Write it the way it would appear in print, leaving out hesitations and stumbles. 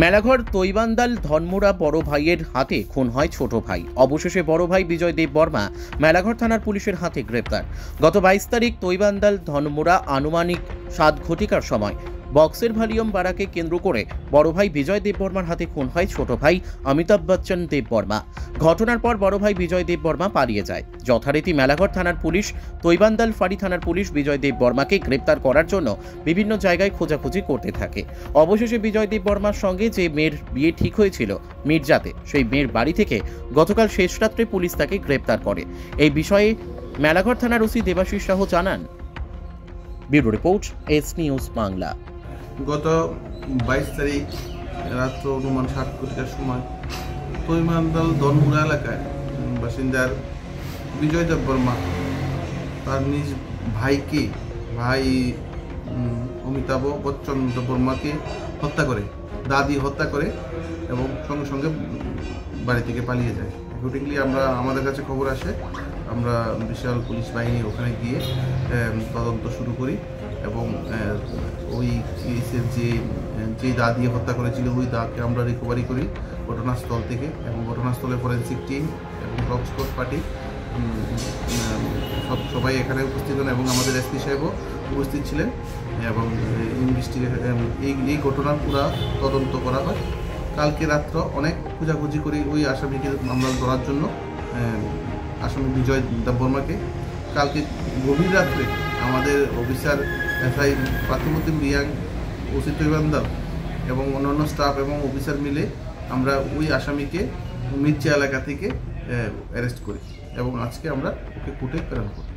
মেলাঘর তৈবান্দাল ধনমুড়া বড় ভাইয়ের হাতে খুন হয় ছোট ভাই। অবশেষে বড় ভাই বিজয় দেব বর্মা মেলাঘর থানার পুলিশের হাতে গ্রেপ্তার। গত 22 তারিখ তৈবান্দাল ধনমুড়া আনুমানিক 7 ঘটিকার সময় বক্সের ভলিউম বাড়াকে কেন্দ্র করে বড় ভাই বিজয় দেব বর্মার হাতে খুন হয় ছোট ভাই অমিতাভ বচ্চন দেব বর্মা। ঘটনার পর বড় ভাই বিজয় দেব বর্মা পালিয়ে যায়। যথারীতি মেলাঘর থানার পুলিশ, তৈবান্দাল ফাঁড়ি থানার পুলিশ বিজয় দেব বর্মাকে গ্রেপ্তার করার জন্য বিভিন্ন জায়গায় খোঁজাখুঁজি করতে থাকে। অবশেষে বিজয় দেব বর্মার সঙ্গে যে মেয়ের বিয়ে ঠিক হয়েছিল মির্জাতে, সেই মেয়ের বাড়ি থেকে গতকাল শেষ রাত্রে পুলিশ তাকে গ্রেপ্তার করে। এই বিষয়ে মেলাঘর থানার ওসি দেবাশিস সাহু জানান। Bureau report, S news Bangla. গত 22 তারিখ রাত্র অনুমান 7 ঘটিকার সময় তৈবান্দাল ধনমুড়া এলাকায় বাসিন্দার বিজয় দেব বর্মা তার নিজ ভাই অমিতাভ বচ্চন দেব বর্মাকে হত্যা করে, দাদি হত্যা করে এবং সঙ্গে সঙ্গে বাড়ি থেকে পালিয়ে যায়। অ্যাকর্ডিংলি আমাদের কাছে খবর আসে, আমরা বিশাল পুলিশ বাহিনী ওখানে গিয়ে তদন্ত শুরু করি এবং ওই কেসের যে দা দিয়ে হত্যা করেছিল ওই দাকে আমরা রিকভারি করি ঘটনাস্থল থেকে, এবং ঘটনাস্থলে ফরেন্সিক টিম এবং ডগ স্কোয়াড পার্টি সবাই এখানে উপস্থিত হন এবং আমাদের এসপি সাহেবও উপস্থিত ছিলেন এবং এই ঘটনার পুরা তদন্ত করা হয়। কালকে রাত্র অনেক খোঁজাখুঁজি করি ওই আসামিকে আমরা ধরার জন্য, আসামি বিজয় দেব বর্মাকে। কালকে গভীর রাত্রে আমাদের অফিসার এসআই পার্থিবুদ্দিন রিয়াং, ওসি তৈবান্দাল এবং অন্যান্য স্টাফ এবং অফিসার মিলে আমরা ওই আসামিকে মির্জা এলাকা থেকে অ্যারেস্ট করি এবং আজকে আমরা ওকে কোর্টে প্রেরণ করি।